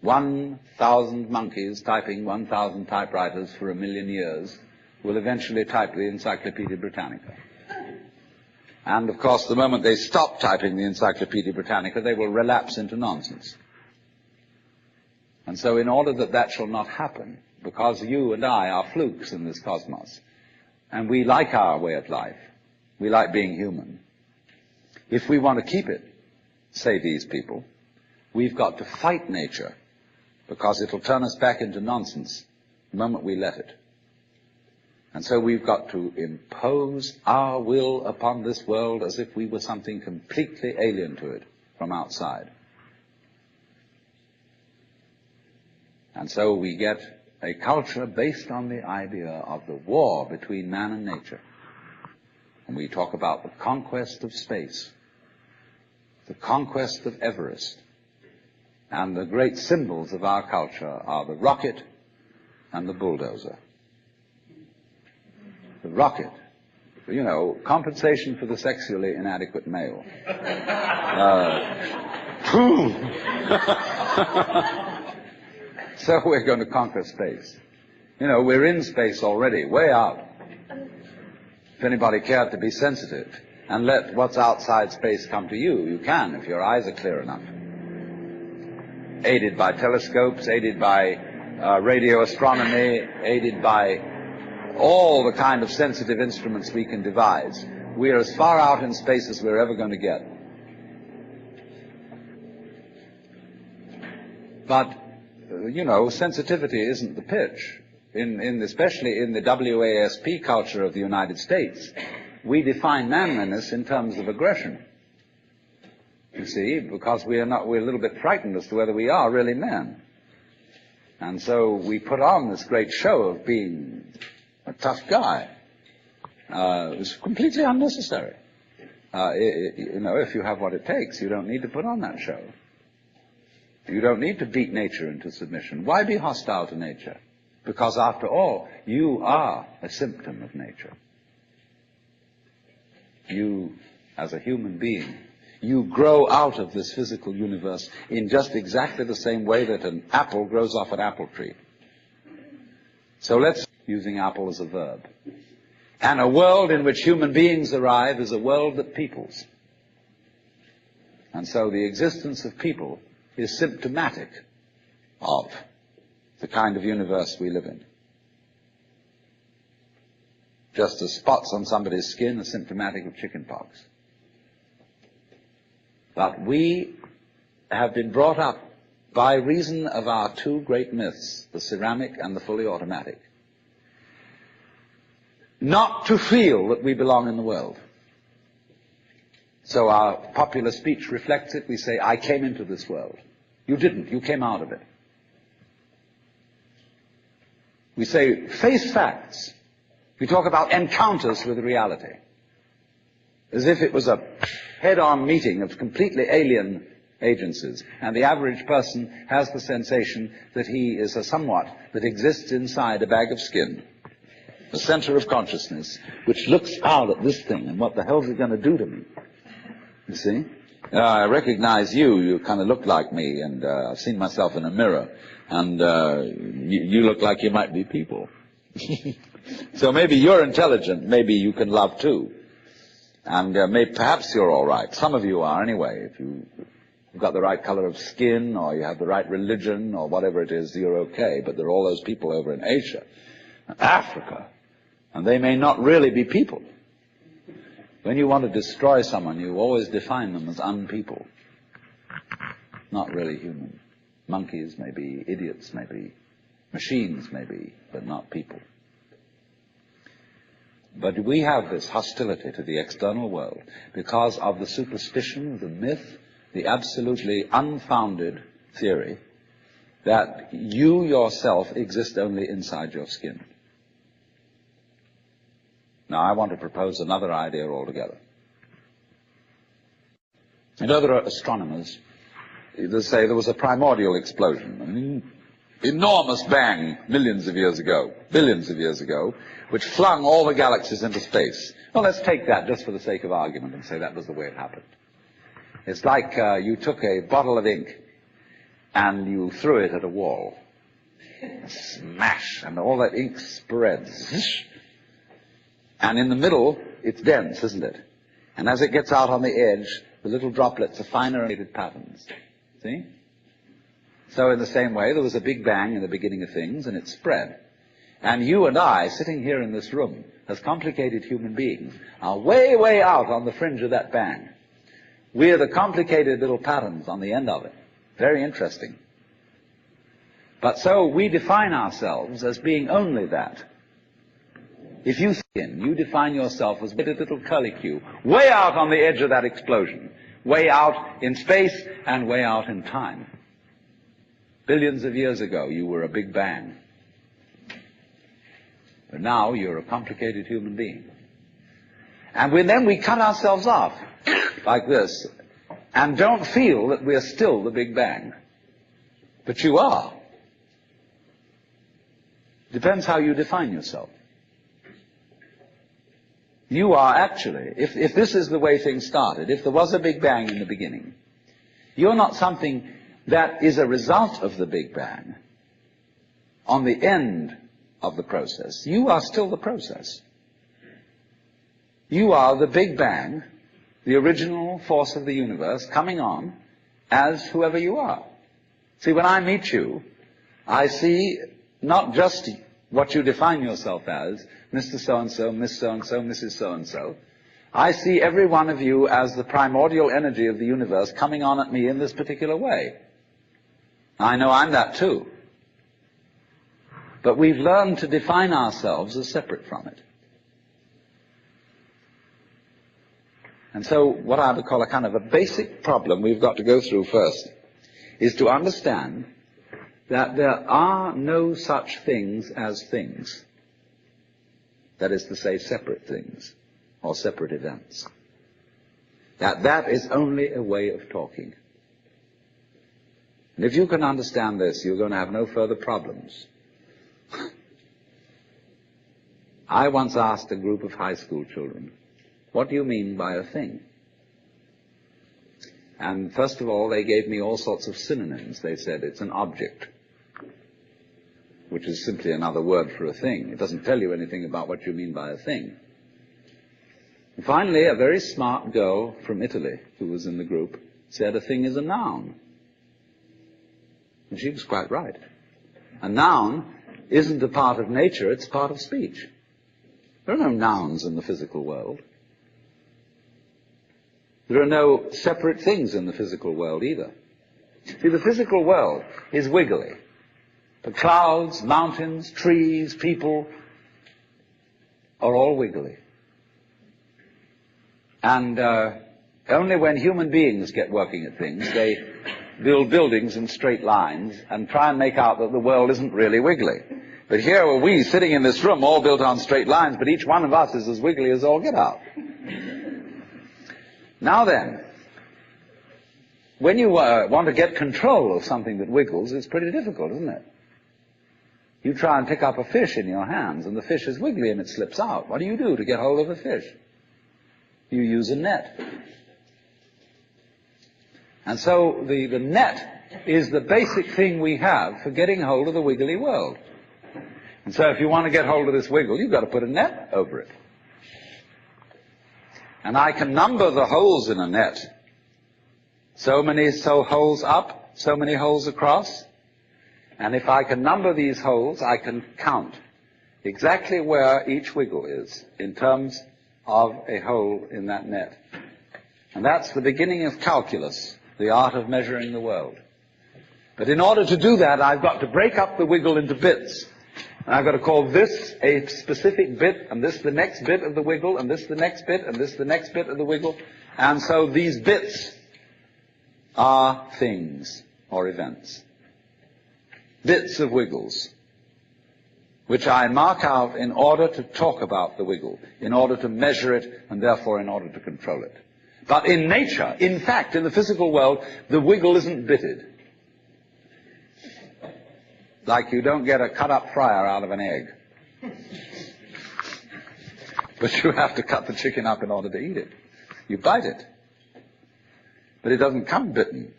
1,000 monkeys typing 1,000 typewriters for 1,000,000 years will eventually type the Encyclopedia Britannica. And, of course, the moment they stop typing the Encyclopedia Britannica, they will relapse into nonsense. And so in order that that shall not happen, because you and I are flukes in this cosmos, and we like our way of life, we like being human, if we want to keep it, say these people, we've got to fight nature, because it'll turn us back into nonsense the moment we let it. And so we've got to impose our will upon this world as if we were something completely alien to it from outside. And so we get a culture based on the idea of the war between man and nature. And we talk about the conquest of space, the conquest of Everest. And the great symbols of our culture are the rocket and the bulldozer. The rocket, you know, compensation for the sexually inadequate male. So we're going to conquer space. You know, we're in space already, way out. If anybody cared to be sensitive and let what's outside space come to you, you can if your eyes are clear enough. Aided by telescopes, aided by radio astronomy, aided by all the kind of sensitive instruments we can devise. We are as far out in space as we're ever going to get. But, you know, sensitivity isn't the pitch. Especially in the WASP culture of the United States, we define manliness in terms of aggression. You see, because we're a little bit frightened as to whether we are really men. And so we put on this great show of being a tough guy. It was completely unnecessary. You know, if you have what it takes, you don't need to put on that show. You don't need to beat nature into submission. Why be hostile to nature? Because after all, you are a symptom of nature. You, as a human being, you grow out of this physical universe in just exactly the same way that an apple grows off an apple tree. So let's, using apple as a verb. And a world in which human beings arrive is a world that peoples. And so the existence of people is symptomatic of the kind of universe we live in. Just as spots on somebody's skin are symptomatic of chickenpox. But we have been brought up by reason of our two great myths, the ceramic and the fully automatic, not to feel that we belong in the world. So our popular speech reflects it. We say, I came into this world. You didn't. You came out of it. We say, face facts. We talk about encounters with reality, as if it was a head-on meeting of completely alien agencies, and the average person has the sensation that he is a somewhat that exists inside a bag of skin, a center of consciousness, which looks out at this thing, and what the hell is it going to do to me? You see? I recognize you. You kind of look like me, and I've seen myself in a mirror, and you look like you might be people. So maybe you're intelligent, maybe you can love too. And perhaps you're all right. Some of you are anyway. If you've got the right color of skin, or you have the right religion, or whatever it is, you're okay. But there are all those people over in Asia, Africa, and they may not really be people. When you want to destroy someone, you always define them as unpeople. Not really human. Monkeys may be, idiots may be, machines may be, but not people. But we have this hostility to the external world because of the superstition, the myth, the absolutely unfounded theory that you yourself exist only inside your skin. Now, I want to propose another idea altogether. And other astronomers, they say there was a primordial explosion, an enormous bang millions of years ago, billions of years ago, which flung all the galaxies into space. Well, let's take that just for the sake of argument and say that was the way it happened. It's like you took a bottle of ink and you threw it at a wall. Smash, and all that ink spreads. And in the middle, it's dense, isn't it? And as it gets out on the edge, the little droplets are finer related patterns. See? So in the same way, there was a big bang in the beginning of things, and it spread. And you and I, sitting here in this room, as complicated human beings, are way, way out on the fringe of that bang. We're the complicated little patterns on the end of it. Very interesting. But so we define ourselves as being only that. If you spin, you define yourself as a little curlicue, way out on the edge of that explosion, way out in space and way out in time. Billions of years ago, you were a big bang. But now you're a complicated human being. And then we cut ourselves off like this and don't feel that we're still the Big Bang. But you are. Depends how you define yourself. You are actually, if this is the way things started, if there was a Big Bang in the beginning, you're not something that is a result of the Big Bang on the end of the process. You are still the process. You are the Big Bang, the original force of the universe, coming on as whoever you are. See, when I meet you, I see not just what you define yourself as, Mr. So-and-so, Miss So-and-so, Mrs. So-and-so. I see every one of you as the primordial energy of the universe coming on at me in this particular way. I know I'm that too. But we've learned to define ourselves as separate from it. And so what I would call a kind of a basic problem we've got to go through first is to understand that there are no such things as things. That is to say, separate things or separate events. That is only a way of talking. And if you can understand this, you're going to have no further problems. I once asked a group of high school children, what do you mean by a thing? And first of all, they gave me all sorts of synonyms. They said it's an object, which is simply another word for a thing. It doesn't tell you anything about what you mean by a thing. And finally, a very smart girl from Italy who was in the group said a thing is a noun. And she was quite right. A noun isn't a part of nature, it's part of speech. There are no nouns in the physical world. There are no separate things in the physical world either. See, the physical world is wiggly. The clouds, mountains, trees, people are all wiggly. And only when human beings get working at things, they build buildings in straight lines and try and make out that the world isn't really wiggly. But here are we sitting in this room all built on straight lines, but each one of us is as wiggly as all get out. Now then, when you want to get control of something that wiggles, it's pretty difficult, isn't it? You try and pick up a fish in your hands, and the fish is wiggly and it slips out. What do you do to get hold of a fish? You use a net. And so the net is the basic thing we have for getting hold of the wiggly world. And so if you want to get hold of this wiggle, you've got to put a net over it. And I can number the holes in a net. So many holes up, so many holes across. And if I can number these holes, I can count exactly where each wiggle is in terms of a hole in that net. And that's the beginning of calculus, the art of measuring the world. But in order to do that, I've got to break up the wiggle into bits. And I've got to call this a specific bit, and this the next bit of the wiggle, and this the next bit, and this the next bit of the wiggle. And so these bits are things or events. Bits of wiggles, which I mark out in order to talk about the wiggle, in order to measure it, and therefore in order to control it. But in nature, in fact, in the physical world, the wiggle isn't bitted. Like you don't get a cut-up fryer out of an egg. But you have to cut the chicken up in order to eat it. You bite it. But it doesn't come bitten.